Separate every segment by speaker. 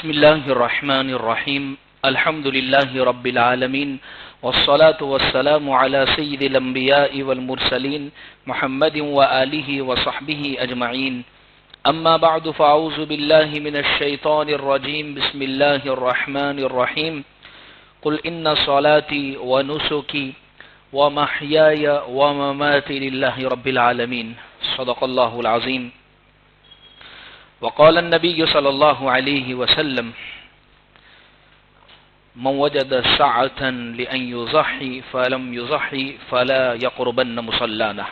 Speaker 1: بسم الله الرحمن الرحيم الحمد لله رب العالمين والصلاة والسلام على سيد الأنبياء والمرسلين محمد وآله وصحبه أجمعين أما بعد فأعوذ بالله من الشيطان الرجيم بسم الله الرحمن الرحيم قل إن صلاتي ونسكي ومحياي ومماتي لله رب العالمين صدق الله العظيم وقال النبي صلى الله عليه وسلم من وجد سعة لأن يضحي فلم يضحي فلا يقربن مصلانا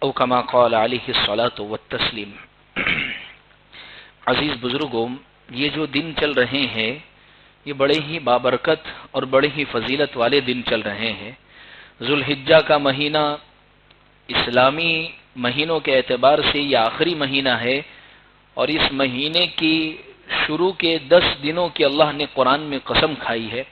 Speaker 1: او كما قال عليه الصلاة والتسليم۔ عزیز بزرگوں، یہ جو دن چل رہے ہیں یہ بڑے ہی بابرکت اور بڑے ہی فضیلت والے دن چل رہے ہیں۔ ذوالحجہ کا مہینہ اسلامی مہینوں کے اعتبار سے یہ آخری مہینہ ہے، اور اس مہینے کی شروع کے 10 دنوں کی اللہ نے قرآن میں قسم کھائی ہے۔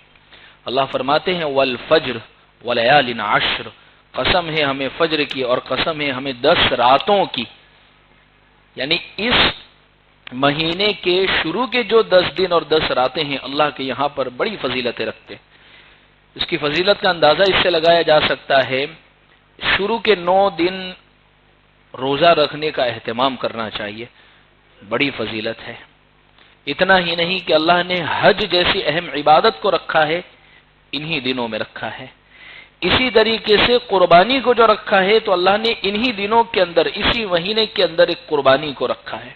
Speaker 1: اللہ فرماتے ہیں والفجر ولیال عشر، قسم ہے ہمیں فجر کی اور قسم ہے ہمیں 10 راتوں کی، یعنی اس مہینے کے شروع کے جو 10 دن اور 10 راتیں ہیں اللہ کے یہاں پر بڑی فضیلتیں رکھتے ہیں۔ اس کی فضیلت کا اندازہ اس سے لگایا جا سکتا ہے، شروع کے 9 دن روزہ رکھنے کا اہتمام کرنا چاہیے، بڑی فضیلت ہے۔ اتنا ہی نہیں کہ اللہ نے حج جیسی اہم عبادت کو رکھا ہے انہی دنوں میں رکھا ہے۔ اسی طریقے سے قربانی کو جو رکھا ہے تو اللہ نے انہی دنوں کے اندر، اسی مہینے کے اندر ایک قربانی کو رکھا ہے۔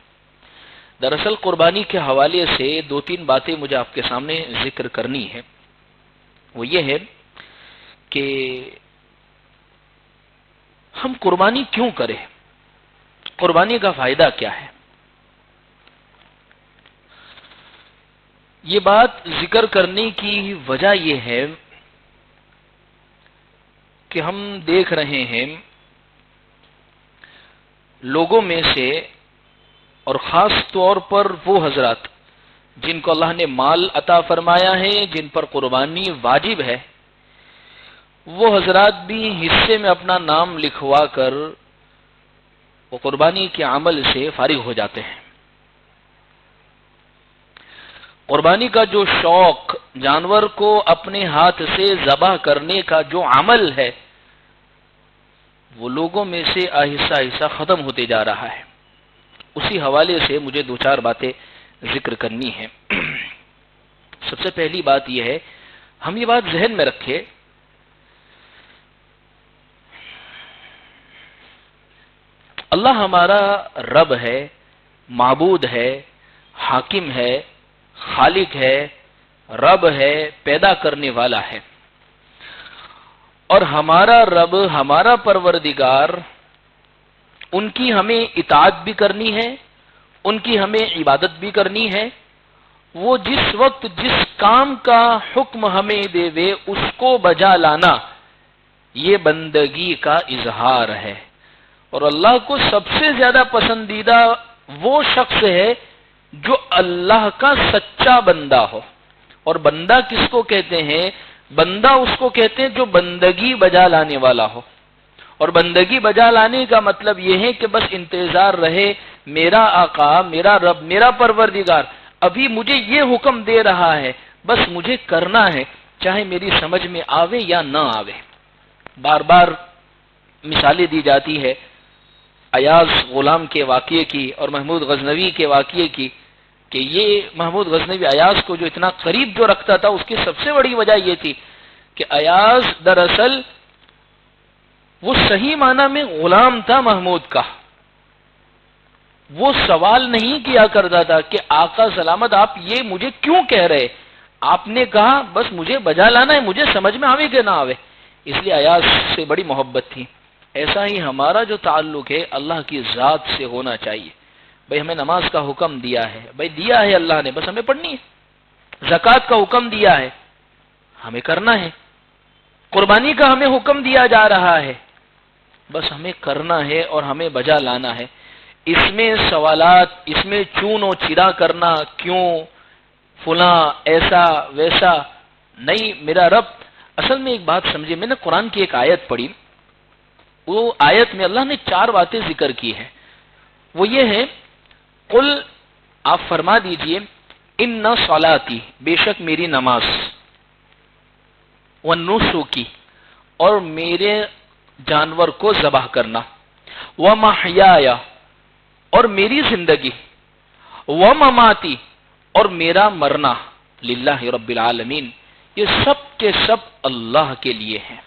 Speaker 1: دراصل قربانی کے حوالے سے 2-3 باتیں مجھے آپ کے سامنے ذکر کرنی ہے۔ وہ یہ ہے کہ ہم قربانی کیوں کریں، قربانی کا فائدہ کیا ہے۔ یہ بات ذکر کرنے کی وجہ یہ ہے کہ ہم دیکھ رہے ہیں لوگوں میں سے، اور خاص طور پر وہ حضرات جن کو اللہ نے مال عطا فرمایا ہے، جن پر قربانی واجب ہے، وہ حضرات بھی حصے میں اپنا نام لکھوا کر وہ قربانی کے عمل سے فارغ ہو جاتے ہیں۔ قربانی کا جو شوق، جانور کو اپنے ہاتھ سے ذبح کرنے کا جو عمل ہے، وہ لوگوں میں سے آہستہ آہستہ ختم ہوتے جا رہا ہے۔ اسی حوالے سے مجھے 2-4 باتیں ذکر کرنی ہیں۔ سب سے پہلی بات یہ ہے، ہم یہ بات ذہن میں رکھیں، اللہ ہمارا رب ہے، معبود ہے، حاکم ہے، خالق ہے، رب ہے، پیدا کرنے والا ہے، اور ہمارا رب، ہمارا پروردگار، ان کی ہمیں اطاعت بھی کرنی ہے، ان کی ہمیں عبادت بھی کرنی ہے۔ وہ جس وقت جس کام کا حکم ہمیں دے وے اس کو بجا لانا، یہ بندگی کا اظہار ہے۔ اور اللہ کو سب سے زیادہ پسندیدہ وہ شخص ہے جو اللہ کا سچا بندہ ہو۔ اور بندہ کس کو کہتے ہیں؟ بندہ اس کو کہتے ہیں جو بندگی بجا لانے والا ہو۔ اور بندگی بجا لانے کا مطلب یہ ہے کہ بس انتظار رہے، میرا آقا، میرا رب، میرا پروردگار ابھی مجھے یہ حکم دے رہا ہے، بس مجھے کرنا ہے، چاہے میری سمجھ میں آوے یا نہ آوے۔ بار بار مثالیں دی جاتی ہے ایاز غلام کے واقعے کی اور محمود غزنوی کے واقعے کی، کہ یہ محمود غزنوی ایاز کو جو اتنا قریب جو رکھتا تھا، اس کی سب سے بڑی وجہ یہ تھی کہ ایاز دراصل وہ صحیح معنی میں غلام تھا محمود کا۔ وہ سوال نہیں کیا کرتا تھا کہ آقا سلامت آپ یہ مجھے کیوں کہہ رہے، آپ نے کہا بس مجھے بجا لانا ہے، مجھے سمجھ میں آوے کہ نہ آوے۔ اس لیے ایاز سے بڑی محبت تھی۔ ایسا ہی ہمارا جو تعلق ہے اللہ کی ذات سے ہونا چاہیے۔ بھئی ہمیں نماز کا حکم دیا ہے، بھئی دیا ہے اللہ نے، بس ہمیں پڑھنی ہے۔ زکوٰۃ کا حکم دیا ہے، ہمیں کرنا ہے۔ قربانی کا ہمیں حکم دیا جا رہا ہے، بس ہمیں کرنا ہے اور ہمیں بجا لانا ہے۔ اس میں سوالات، اس میں چون و چرا کرنا، کیوں فلاں ایسا ویسا نہیں، میرا رب۔ اصل میں ایک بات سمجھے، میں نے قرآن کی ایک آیت پڑھی، وہ آیت میں اللہ نے 4 باتیں ذکر کی ہیں۔ وہ یہ ہے قل آپ فرما دیجئے ان صلاتی، بے شک میری نماز، ونسکی، اور میرے جانور کو ذبح کرنا، ومحیایا، اور میری زندگی، ومماتی، اور میرا مرنا، للہ رب العالمین، یہ سب کے سب اللہ کے لیے ہیں۔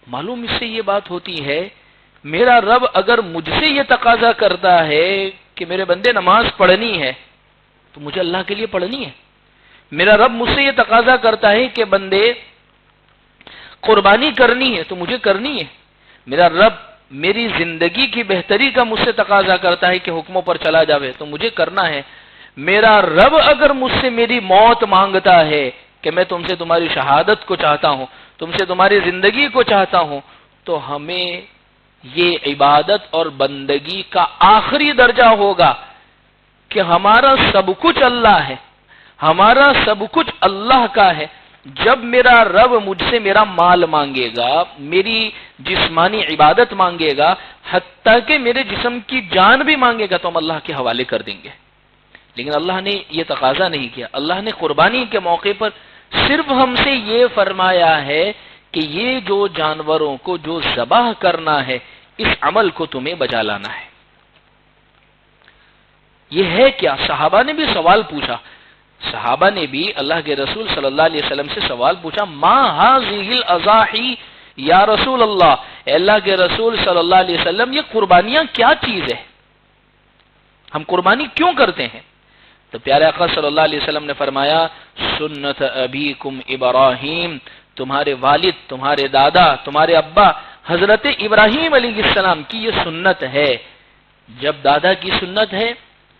Speaker 1: معلوم اس سے یہ بات ہوتی ہے، میرا رب اگر مجھ سے یہ تقاضا کرتا ہے کہ میرے بندے نماز پڑھنی ہے تو مجھے اللہ کے لیے پڑھنی ہے۔ میرا رب مجھ سے یہ تقاضا کرتا ہے کہ بندے قربانی کرنی ہے تو مجھے کرنی ہے۔ میرا رب میری زندگی کی بہتری کا مجھ سے تقاضا کرتا ہے کہ حکموں پر چلا جاوے تو مجھے کرنا ہے۔ میرا رب اگر مجھ سے میری موت مانگتا ہے کہ میں تم سے تمہاری شہادت کو چاہتا ہوں، تم سے تمہاری زندگی کو چاہتا ہوں، تو ہمیں یہ عبادت اور بندگی کا آخری درجہ ہوگا کہ ہمارا سب کچھ اللہ ہے، ہمارا سب کچھ اللہ کا ہے۔ جب میرا رب مجھ سے میرا مال مانگے گا، میری جسمانی عبادت مانگے گا، حتیٰ کہ میرے جسم کی جان بھی مانگے گا تو ہم اللہ کے حوالے کر دیں گے۔ لیکن اللہ نے یہ تقاضا نہیں کیا۔ اللہ نے قربانی کے موقع پر صرف ہم سے یہ فرمایا ہے کہ یہ جو جانوروں کو جو ذبح کرنا ہے، اس عمل کو تمہیں بجا لانا ہے۔ یہ ہے کیا؟ صحابہ نے بھی سوال پوچھا، صحابہ نے بھی اللہ کے رسول صلی اللہ علیہ وسلم سے سوال پوچھا، ما هذه الاضاحی یا رسول اللہ، اے اللہ کے رسول صلی اللہ علیہ وسلم، یہ قربانیاں کیا چیز ہے؟ ہم قربانی کیوں کرتے ہیں؟ تو پیارے آقا صلی اللہ علیہ وسلم نے فرمایا، سنت ابیکم ابراہیم، تمہارے والد، تمہارے دادا، تمہارے ابا حضرت ابراہیم علیہ السلام کی یہ سنت ہے۔ جب دادا کی سنت ہے،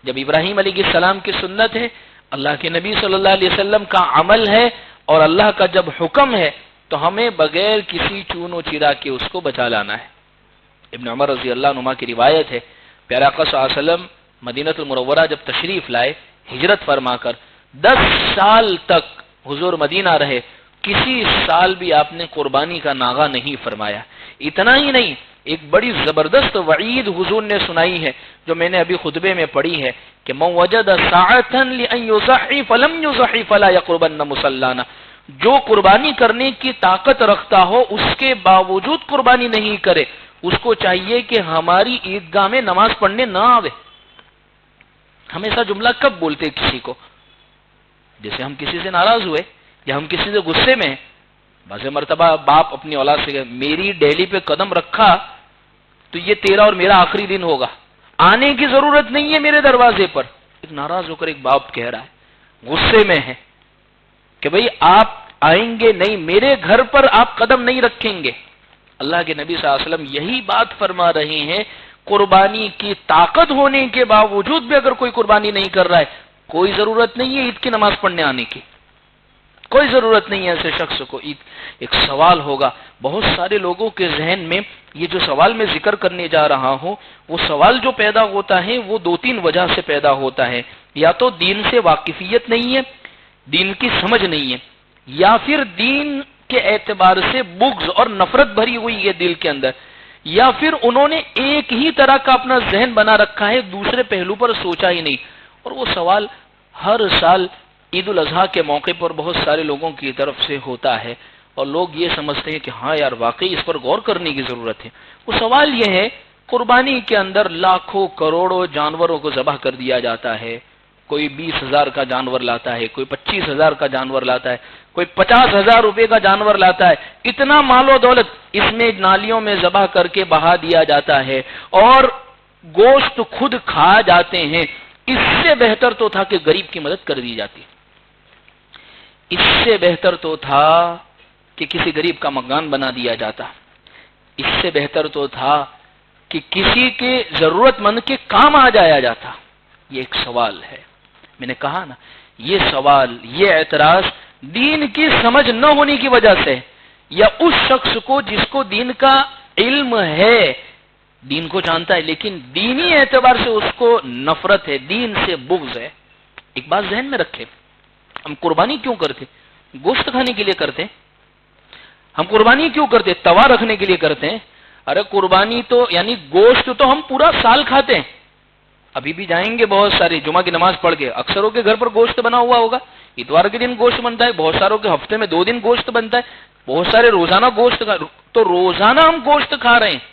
Speaker 1: جب ابراہیم علیہ السلام کی سنت ہے، اللہ کے نبی صلی اللہ علیہ وسلم کا عمل ہے، اور اللہ کا جب حکم ہے تو ہمیں بغیر کسی چون و چرا کے اس کو بچا لانا ہے۔ ابن عمر رضی اللہ عنہ کی روایت ہے، پیارے آقا صلی اللہ علیہ وسلم مدینہ المنورہ جب تشریف لائے ہجرت فرما کر، 10 سال تک حضور مدینہ رہے، کسی سال بھی آپ نے قربانی کا ناغہ نہیں فرمایا۔ اتنا ہی نہیں، ایک بڑی زبردست وعید حضور نے سنائی ہے جو میں نے ابھی خطبے میں پڑھی ہے کہ من وجد ساعة لأن يضحي فلم يضحي فلا يقربن مصلانا، جو قربانی کرنے کی طاقت رکھتا ہو اس کے باوجود قربانی نہیں کرے، اس کو چاہیے کہ ہماری عیدگاہ میں نماز پڑھنے نہ آوے۔ ہم ایسا جملہ کب بولتے کسی کو؟ جیسے ہم کسی سے ناراض ہوئے یا ہم کسی سے غصے میں ہیں۔ بعض مرتبہ باپ اپنی اولاد سے کہے، میری ڈیلی پہ قدم رکھا تو یہ تیرا اور میرا آخری دن ہوگا، آنے کی ضرورت نہیں ہے میرے دروازے پر۔ ایک ناراض ہو کر ایک باپ کہہ رہا ہے، غصے میں ہے کہ بھئی آپ آئیں گے نہیں، میرے گھر پر آپ قدم نہیں رکھیں گے۔ اللہ کے نبی صلی اللہ علیہ وسلم یہی بات فرما رہے ہیں، قربانی کی طاقت ہونے کے باوجود بھی اگر کوئی قربانی نہیں کر رہا ہے، کوئی ضرورت نہیں ہے عید کی نماز پڑھنے آنے کی، کوئی ضرورت نہیں ہے ایسے شخص کو۔ عید ایک سوال ہوگا بہت سارے لوگوں کے ذہن میں، یہ جو سوال میں ذکر کرنے جا رہا ہوں، وہ سوال جو پیدا ہوتا ہے وہ 2-3 وجہ سے پیدا ہوتا ہے۔ یا تو دین سے واقفیت نہیں ہے، دین کی سمجھ نہیں ہے، یا پھر دین کے اعتبار سے بغض اور نفرت بھری ہوئی ہے دل کے اندر، یا پھر انہوں نے ایک ہی طرح کا اپنا ذہن بنا رکھا ہے، دوسرے پہلو پر سوچا ہی نہیں۔ اور وہ سوال ہر سال عید الاضحیٰ کے موقع پر بہت سارے لوگوں کی طرف سے ہوتا ہے، اور لوگ یہ سمجھتے ہیں کہ ہاں یار واقعی اس پر غور کرنے کی ضرورت ہے۔ وہ سوال یہ ہے، قربانی کے اندر لاکھوں کروڑوں جانوروں کو ذبح کر دیا جاتا ہے، کوئی 20,000 کا جانور لاتا ہے، کوئی 25,000 کا جانور لاتا ہے، کوئی 50,000 روپے کا جانور لاتا ہے، اتنا مال و دولت اس میں نالیوں میں ذبح کر کے بہا دیا جاتا ہے اور گوشت خود کھا جاتے ہیں۔ اس سے بہتر تو تھا کہ غریب کی مدد کر دی جاتی، اس سے بہتر تو تھا کہ کسی غریب کا مکان بنا دیا جاتا، اس سے بہتر تو تھا کہ کسی کے ضرورت مند کے کام آ جایا جاتا۔ یہ ایک سوال ہے، میں نے کہا نا، یہ سوال، یہ اعتراض دین کی سمجھ نہ ہونے کی وجہ سے، یا اس شخص کو جس کو دین کا علم ہے، دین کو جانتا ہے لیکن دینی اعتبار سے اس کو نفرت ہے، دین سے بغض ہے۔ ایک بات ذہن میں رکھے، ہم قربانی کیوں کرتے؟ گوشت کھانے کے لیے کرتے؟ ہم قربانی کیوں کرتے؟ توا رکھنے کے لیے کرتے ہیں؟ ارے قربانی تو یعنی گوشت تو ہم پورا سال کھاتے ہیں، ابھی بھی جائیں گے بہت سارے جمعہ کی نماز پڑھ کے، اکثروں کے گھر پر گوشت بنا ہوا ہوگا، اتوار کے دن گوشت بنتا ہے، بہت ساروں کے ہفتے میں 2 دن گوشت بنتا ہے، بہت سارے روزانہ گوشت تو روزانہ ہم گوشت کھا رہے ہیں۔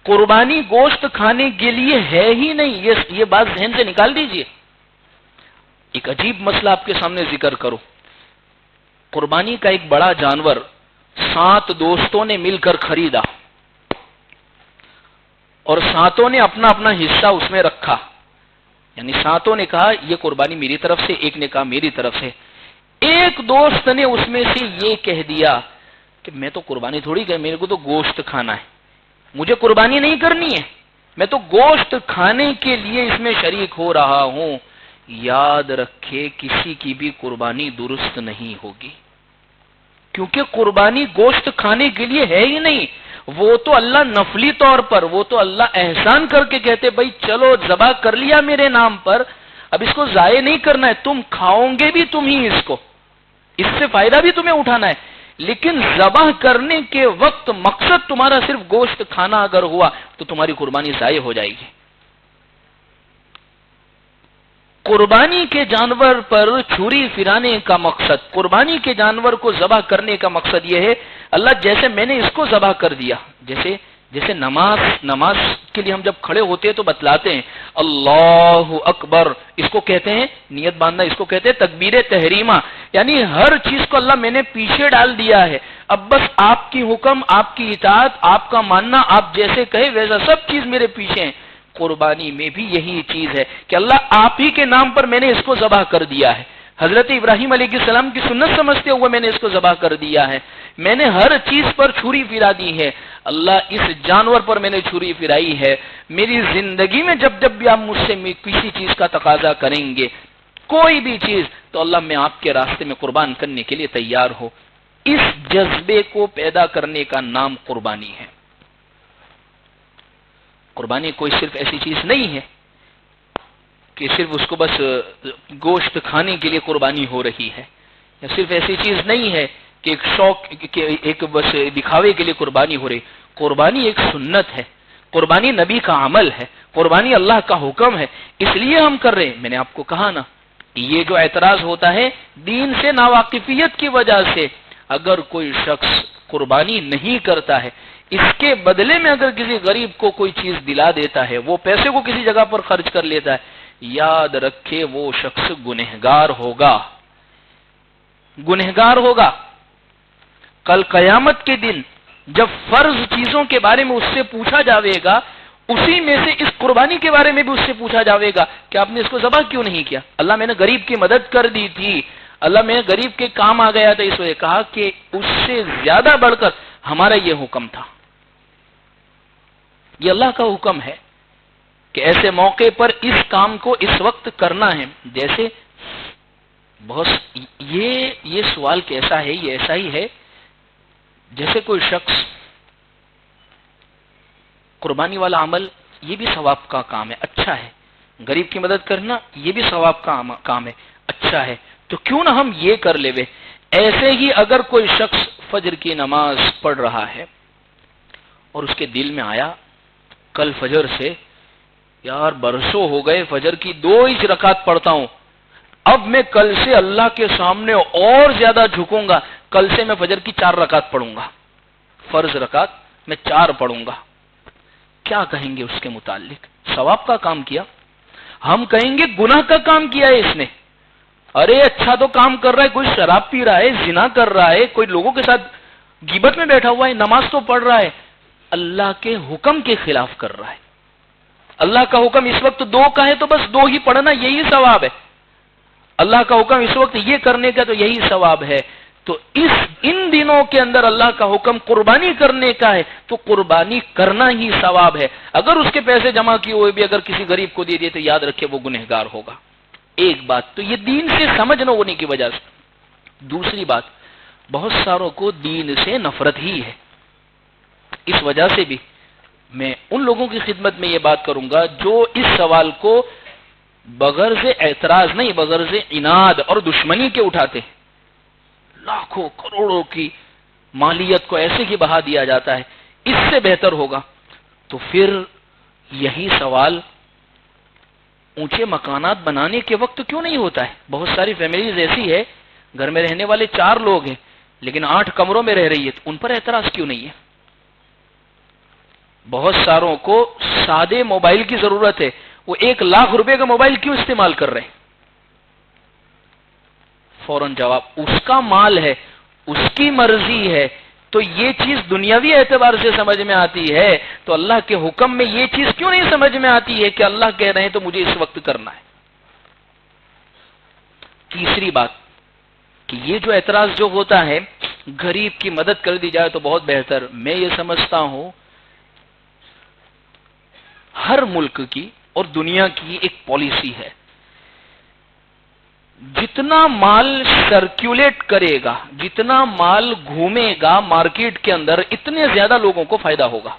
Speaker 1: قربانی گوشت کھانے کے لیے ہے ہی نہیں، یہ بات ذہن سے نکال دیجئے۔ ایک عجیب مسئلہ آپ کے سامنے ذکر کرو۔ قربانی کا ایک بڑا جانور 7 دوستوں نے مل کر خریدا اور 7 نے اپنا اپنا حصہ اس میں رکھا، یعنی 7 نے کہا یہ قربانی میری طرف سے، ایک نے کہا میری طرف سے۔ ایک دوست نے اس میں سے یہ کہہ دیا کہ میں تو قربانی تھوڑی کہ میرے کو تو گوشت کھانا ہے، مجھے قربانی نہیں کرنی ہے، میں تو گوشت کھانے کے لیے اس میں شریک ہو رہا ہوں۔ یاد رکھے کسی کی بھی قربانی درست نہیں ہوگی، کیونکہ قربانی گوشت کھانے کے لیے ہے ہی نہیں۔ وہ تو اللہ نفلی طور پر، وہ تو اللہ احسان کر کے کہتے بھائی چلو ذبح کر لیا میرے نام پر، اب اس کو ضائع نہیں کرنا ہے، تم کھاؤ گے بھی تم ہی اس کو، اس سے فائدہ بھی تمہیں اٹھانا ہے، لیکن ذبح کرنے کے وقت مقصد تمہارا صرف گوشت کھانا اگر ہوا تو تمہاری قربانی ضائع ہو جائے گی۔ قربانی کے جانور پر چھری پھرانے کا مقصد، قربانی کے جانور کو ذبح کرنے کا مقصد یہ ہے اللہ جیسے میں نے اس کو ذبح کر دیا، جیسے نماز کے لیے ہم جب کھڑے ہوتے ہیں تو بتلاتے ہیں اللہ اکبر، اس کو کہتے ہیں نیت باندھنا، اس کو کہتے ہیں تکبیر تحریمہ، یعنی ہر چیز کو اللہ میں نے پیچھے ڈال دیا ہے، اب بس آپ کی حکم، آپ کی اطاعت، آپ کا ماننا، آپ جیسے کہے ویسا سب چیز میرے پیچھے ہیں۔ قربانی میں بھی یہی چیز ہے کہ اللہ آپ ہی کے نام پر میں نے اس کو ذبح کر دیا ہے، حضرت ابراہیم علیہ السلام کی سنت سمجھتے ہوئے میں نے اس کو ذبح کر دیا ہے، میں نے ہر چیز پر چھری پھرا دی ہے، اللہ اس جانور پر میں نے چھری پھرائی ہے۔ میری زندگی میں جب جب بھی آپ مجھ سے کسی چیز کا تقاضا کریں گے، کوئی بھی چیز، تو اللہ میں آپ کے راستے میں قربان کرنے کے لیے تیار ہو۔ اس جذبے کو پیدا کرنے کا نام قربانی ہے۔ قربانی کوئی صرف ایسی چیز نہیں ہے کہ صرف اس کو بس گوشت کھانے کے لیے قربانی ہو رہی ہے، یا صرف ایسی چیز نہیں ہے کہ ایک شوق ایک بس دکھاوے کے لیے قربانی ہو رہی۔ قربانی ایک سنت ہے، قربانی نبی کا عمل ہے، قربانی اللہ کا حکم ہے، اس لیے ہم کر رہے ہیں۔ میں نے آپ کو کہا نا، یہ جو اعتراض ہوتا ہے دین سے ناواقفیت کی وجہ سے، اگر کوئی شخص قربانی نہیں کرتا ہے، اس کے بدلے میں اگر کسی غریب کو کوئی چیز دلا دیتا ہے، وہ پیسے کو کسی جگہ پر خرچ کر لیتا ہے، یاد رکھے وہ شخص گنہگار ہوگا، گنہگار ہوگا۔ کل قیامت کے دن جب فرض چیزوں کے بارے میں اس سے پوچھا جاوے گا، اسی میں سے اس قربانی کے بارے میں بھی اس سے پوچھا جاوے گا کہ آپ نے اس کو ذبح کیوں نہیں کیا؟ اللہ میں نے غریب کی مدد کر دی تھی، اللہ میں غریب کے کام آ گیا تھا، اس وجہ کہا کہ اس سے زیادہ بڑھ کر ہمارا یہ حکم تھا، یہ اللہ کا حکم ہے کہ ایسے موقع پر اس کام کو اس وقت کرنا ہے۔ جیسے بہت یہ سوال کیسا ہے، یہ ایسا ہی ہے جیسے کوئی شخص قربانی والا عمل، یہ بھی ثواب کا کام ہے، اچھا ہے، غریب کی مدد کرنا یہ بھی ثواب کا کام ہے، اچھا ہے، تو کیوں نہ ہم یہ کر لے وے۔ ایسے ہی اگر کوئی شخص فجر کی نماز پڑھ رہا ہے اور اس کے دل میں آیا کل فجر سے یار برسوں ہو گئے فجر کی 2 ہی رکعت پڑھتا ہوں، اب میں کل سے اللہ کے سامنے اور زیادہ جھکوں گا، کل سے میں فجر کی 4 رکعت پڑھوں گا، فرض رکعت میں 4 پڑھوں گا، کیا کہیں گے اس کے متعلق؟ ثواب کا کام کیا؟ ہم کہیں گے گناہ کا کام کیا ہے اس نے، ارے اچھا تو کام کر رہا ہے، کوئی شراب پی رہا ہے، زنا کر رہا ہے، کوئی لوگوں کے ساتھ غیبت میں بیٹھا ہوا ہے، نماز تو پڑھ رہا ہے، اللہ کے حکم کے خلاف کر رہا ہے۔ اللہ کا حکم اس وقت 2 کا ہے تو بس 2 ہی پڑھنا، یہی ثواب ہے۔ اللہ کا حکم اس وقت یہ کرنے کا تو یہی ثواب ہے۔ تو ان دنوں کے اندر اللہ کا حکم قربانی کرنے کا ہے تو قربانی کرنا ہی ثواب ہے۔ اگر اس کے پیسے جمع کیے ہوئے بھی اگر کسی غریب کو دے دیے تو یاد رکھے وہ گنہگار ہوگا۔ ایک بات تو یہ دین سے سمجھ نہ ہونے کی وجہ سے۔ دوسری بات، بہت ساروں کو دین سے نفرت ہی ہے، اس وجہ سے بھی میں ان لوگوں کی خدمت میں یہ بات کروں گا جو اس سوال کو بغرض اعتراض نہیں، بغرض عناد اور دشمنی کے اٹھاتے ہیں۔ لاکھوں کروڑوں کی مالیت کو ایسے ہی بہا دیا جاتا ہے، اس سے بہتر ہوگا۔ تو پھر یہی سوال اونچے مکانات بنانے کے وقت کیوں نہیں ہوتا ہے؟ بہت ساری فیملیز ایسی ہے گھر میں رہنے والے 4 لوگ ہیں لیکن 8 کمروں میں رہ رہی ہے، تو ان پر اعتراض کیوں نہیں ہے؟ بہت ساروں کو سادے موبائل کی ضرورت ہے، وہ 1 لاکھ روپے کا موبائل کیوں استعمال کر رہے ہیں؟ فوراً جواب، اس کا مال ہے، اس کی مرضی ہے، تو یہ چیز دنیاوی اعتبار سے سمجھ میں آتی ہے، تو اللہ کے حکم میں یہ چیز کیوں نہیں سمجھ میں آتی ہے کہ اللہ کہہ رہے ہیں تو مجھے اس وقت کرنا ہے؟ تیسری بات کہ یہ جو اعتراض جو ہوتا ہے غریب کی مدد کر دی جائے تو بہت بہتر، میں یہ سمجھتا ہوں ہر ملک کی اور دنیا کی ایک پالیسی ہے، جتنا مال سرکولیٹ کرے گا، جتنا مال گھومے گا مارکیٹ کے اندر، اتنے زیادہ لوگوں کو فائدہ ہوگا۔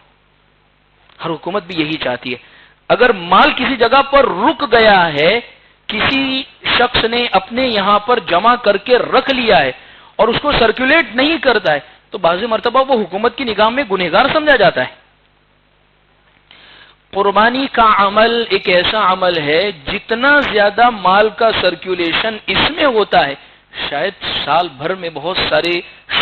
Speaker 1: ہر حکومت بھی یہی چاہتی ہے۔ اگر مال کسی جگہ پر رک گیا ہے، کسی شخص نے اپنے یہاں پر جمع کر کے رکھ لیا ہے اور اس کو سرکولیٹ نہیں کرتا ہے، تو بعض مرتبہ وہ حکومت کی نگاہ میں گنہگار سمجھا جاتا ہے۔ قربانی کا عمل ایک ایسا عمل ہے، جتنا زیادہ مال کا سرکولیشن اس میں ہوتا ہے، شاید سال بھر میں بہت سارے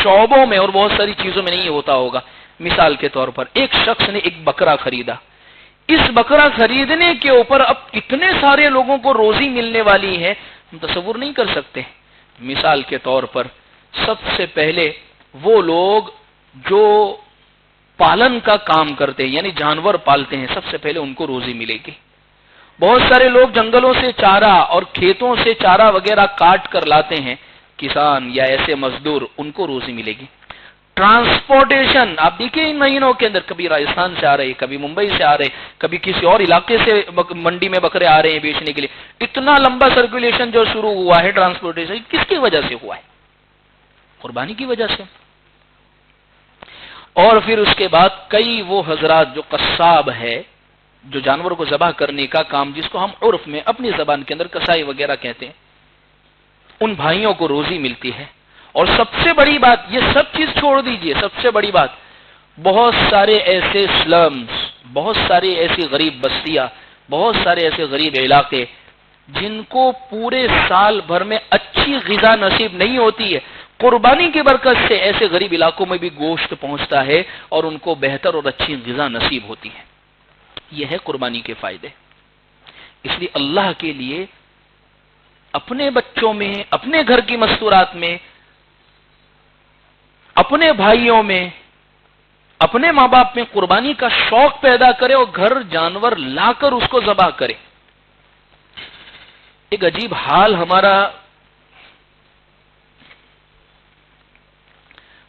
Speaker 1: شعبوں میں اور بہت ساری چیزوں میں نہیں ہوتا ہوگا۔ مثال کے طور پر ایک شخص نے ایک بکرا خریدا، اس بکرا خریدنے کے اوپر اب اتنے سارے لوگوں کو روزی ملنے والی ہے، ہم تصور نہیں کر سکتے۔ مثال کے طور پر سب سے پہلے وہ لوگ جو پالن کا کام کرتے ہیں، یعنی جانور پالتے ہیں، سب سے پہلے ان کو روزی ملے گی۔ بہت سارے لوگ جنگلوں سے چارہ اور کھیتوں سے چارہ وغیرہ کاٹ کر لاتے ہیں، کسان یا ایسے مزدور، ان کو روزی ملے گی۔ ٹرانسپورٹیشن آپ دیکھیں ان مہینوں کے اندر کبھی راجستھان سے آ رہے، کبھی ممبئی سے آ رہے، کبھی کسی اور علاقے سے منڈی میں بکرے آ رہے ہیں بیچنے کے لیے، اتنا لمبا سرکولیشن جو شروع ہوا ہے ٹرانسپورٹیشن، کس کی وجہ سے ہوا ہے؟ قربانی کی وجہ سے۔ اور پھر اس کے بعد کئی وہ حضرات جو قصاب ہے، جو جانور کو ذبح کرنے کا کام، جس کو ہم عرف میں اپنی زبان کے اندر کسائی وغیرہ کہتے ہیں، ان بھائیوں کو روزی ملتی ہے۔ اور سب سے بڑی بات، یہ سب چیز چھوڑ دیجئے، سب سے بڑی بات، بہت سارے ایسے سلمز، بہت سارے ایسی غریب بستیاں، بہت سارے ایسے غریب علاقے جن کو پورے سال بھر میں اچھی غذا نصیب نہیں ہوتی ہے، قربانی کی برکت سے ایسے غریب علاقوں میں بھی گوشت پہنچتا ہے اور ان کو بہتر اور اچھی غذا نصیب ہوتی ہے۔ یہ ہے قربانی کے فائدے۔ اس لیے اللہ کے لیے اپنے بچوں میں، اپنے گھر کی مستورات میں، اپنے بھائیوں میں، اپنے ماں باپ میں قربانی کا شوق پیدا کرے اور گھر جانور لا کر اس کو ذبح کرے۔ ایک عجیب حال ہمارا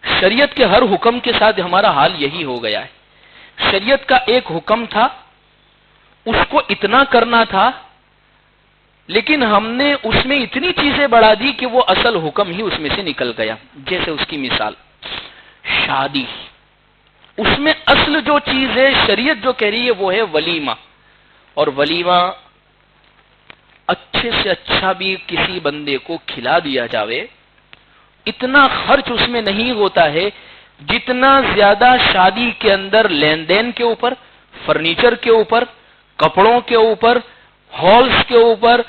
Speaker 1: شریعت کے ہر حکم کے ساتھ ہمارا حال یہی ہو گیا ہے۔ شریعت کا ایک حکم تھا، اس کو اتنا کرنا تھا، لیکن ہم نے اس میں اتنی چیزیں بڑھا دی کہ وہ اصل حکم ہی اس میں سے نکل گیا۔ جیسے اس کی مثال شادی، اس میں اصل جو چیز ہے شریعت جو کہہ رہی ہے وہ ہے ولیمہ، اور ولیمہ اچھے سے اچھا بھی کسی بندے کو کھلا دیا جاوے، اتنا خرچ اس میں نہیں ہوتا ہے جتنا زیادہ شادی کے اندر لین دین کے اوپر، فرنیچر کے اوپر، کپڑوں کے اوپر، ہالز کے اوپر،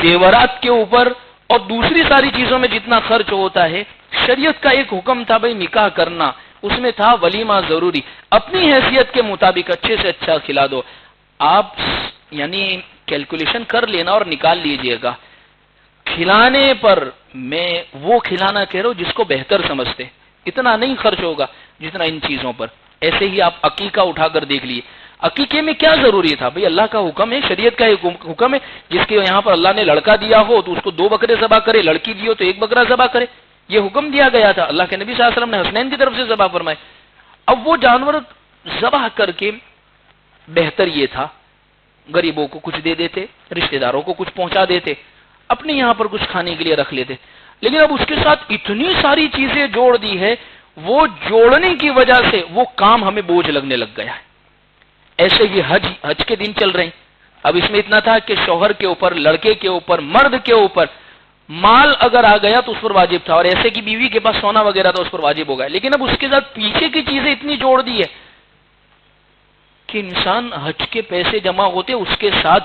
Speaker 1: زیورات کے اوپر اور دوسری ساری چیزوں میں جتنا خرچ ہوتا ہے۔ شریعت کا ایک حکم تھا بھئی نکاح کرنا، اس میں تھا ولیمہ ضروری، اپنی حیثیت کے مطابق اچھے سے اچھا کھلا دو۔ آپ یعنی کیلکولیشن کر لینا اور نکال لیجئے گا، کھلانے پر میں وہ کھلانا کہہ رہا ہوں جس کو بہتر سمجھتے، اتنا نہیں خرچ ہوگا جتنا ان چیزوں پر۔ ایسے ہی آپ عقیقہ اٹھا کر دیکھ لیے، عقیقے میں کیا ضروری تھا؟ بھئی اللہ کا حکم ہے، شریعت کا ایک حکم ہے، جس کے یہاں پر اللہ نے لڑکا دیا ہو تو اس کو 2 بکرے ذبح کرے، لڑکی دی ہو تو 1 بکرا ذبح کرے، یہ حکم دیا گیا تھا۔ اللہ کے نبی صلی اللہ علیہ وسلم نے حسنین کی طرف سے ذبح فرمائے۔ اب وہ جانور ذبح کر کے بہتر یہ تھا غریبوں کو کچھ دے دیتے، رشتہ داروں کو کچھ پہنچا دیتے، اپنے یہاں پر کچھ کھانے کے لیے رکھ لیتے، لیکن اب اس کے ساتھ اتنی ساری چیزیں جوڑ دی ہے، وہ جوڑنے کی وجہ سے وہ کام ہمیں بوجھ لگنے لگ گیا ہے۔ ایسے ہی حج کے دن چل رہے ہیں، اب اس میں اتنا تھا کہ شوہر کے اوپر، لڑکے کے اوپر، مرد کے اوپر مال اگر آ گیا تو اس پر واجب تھا، اور ایسے کی بیوی کے پاس سونا وغیرہ تھا اس پر واجب ہو گیا، لیکن اب اس کے ساتھ پیچھے کی چیزیں اتنی جوڑ دی ہے کہ انسان حج کے پیسے جمع ہوتے اس کے ساتھ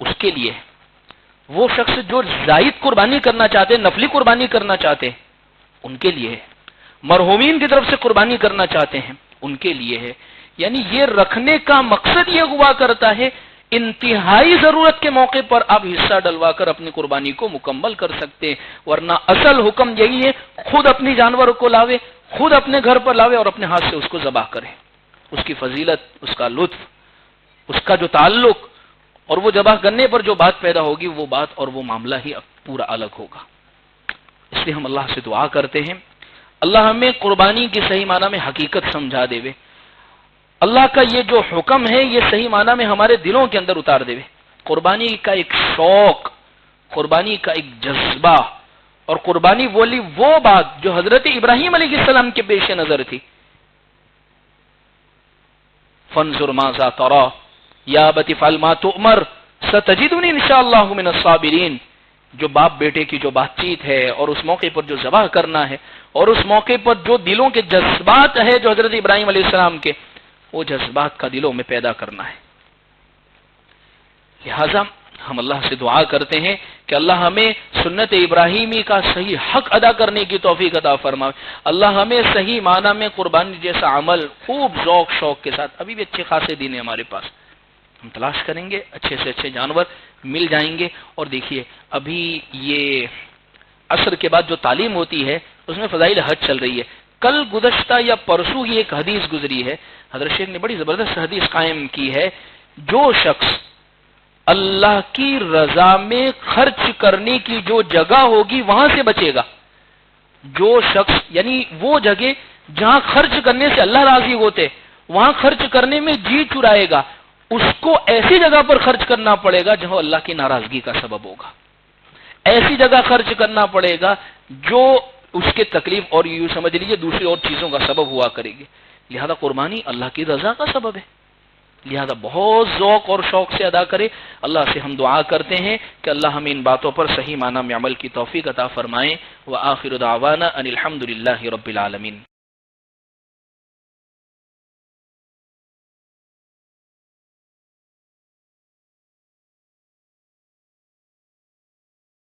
Speaker 1: اس کے لیے ہے. وہ شخص جو زائد قربانی کرنا چاہتے ہیں، نفلی قربانی کرنا چاہتے ہیں، ان کے لیے ہے. مرحومین کی طرف سے قربانی کرنا چاہتے ہیں، ان کے لیے ہے. یعنی یہ رکھنے کا مقصد یہ ہوا کرتا ہے انتہائی ضرورت کے موقع پر آپ حصہ ڈلوا کر اپنی قربانی کو مکمل کر سکتے ہیں، ورنہ اصل حکم یہی ہے خود اپنی جانور کو لاوے، خود اپنے گھر پر لاوے اور اپنے ہاتھ سے اس کو ذبح کرے. اس کی فضیلت، اس کا لطف، اس کا جو تعلق اور وہ ذبح کرنے پر جو بات پیدا ہوگی وہ بات اور وہ معاملہ ہی پورا الگ ہوگا. اس لیے ہم اللہ سے دعا کرتے ہیں اللہ ہمیں قربانی کی صحیح معنی میں حقیقت سمجھا دے وے. اللہ کا یہ جو حکم ہے یہ صحیح معنی میں ہمارے دلوں کے اندر اتار دے وے. قربانی کا ایک شوق، قربانی کا ایک جذبہ، اور قربانی بولی وہ بات جو حضرت ابراہیم علیہ السلام کے پیش نظر تھی. فانظر ماذا ترى یا ابت افعل ما تؤمر ستجدنی انشاءاللہ من الصابرین. جو باپ بیٹے کی جو بات چیت ہے اور اس موقع پر جو ذبح کرنا ہے اور اس موقع پر جو دلوں کے جذبات ہے جو حضرت ابراہیم علیہ السلام کے، وہ جذبات کا دلوں میں پیدا کرنا ہے. لہذا ہم اللہ سے دعا کرتے ہیں کہ اللہ ہمیں سنت ابراہیمی کا صحیح حق ادا کرنے کی توفیق عطا فرمائے. اللہ ہمیں صحیح معنی میں قربانی جیسا عمل خوب ذوق شوق کے ساتھ، ابھی بھی اچھے خاصے دن ہیں ہمارے پاس، ہم تلاش کریں گے، اچھے سے اچھے جانور مل جائیں گے. اور دیکھیے ابھی یہ عصر کے بعد جو تعلیم ہوتی ہے اس میں فضائل حج چل رہی ہے. کل گزشتہ یا پرسوں ہی ایک حدیث گزری ہے، حضرت شیخ نے بڑی زبردست حدیث قائم کی ہے. جو شخص اللہ کی رضا میں خرچ کرنے کی جو جگہ ہوگی وہاں سے بچے گا، جو شخص یعنی وہ جگہ جہاں خرچ کرنے سے اللہ راضی ہوتے وہاں خرچ کرنے میں جی چرائے گا، اس کو ایسی جگہ پر خرچ کرنا پڑے گا جہاں اللہ کی ناراضگی کا سبب ہوگا. ایسی جگہ خرچ کرنا پڑے گا جو اس کے تکلیف اور یوں سمجھ لیجیے دوسری اور چیزوں کا سبب ہوا کرے گی. لہذا قربانی اللہ کی رضا کا سبب ہے، لہذا بہت ذوق اور شوق سے ادا کرے. اللہ سے ہم دعا کرتے ہیں کہ اللہ ہمیں ان باتوں پر صحیح معنی میں عمل کی توفیق عطا فرمائے. وآخر دعوانا ان الحمد للہ رب العالمین.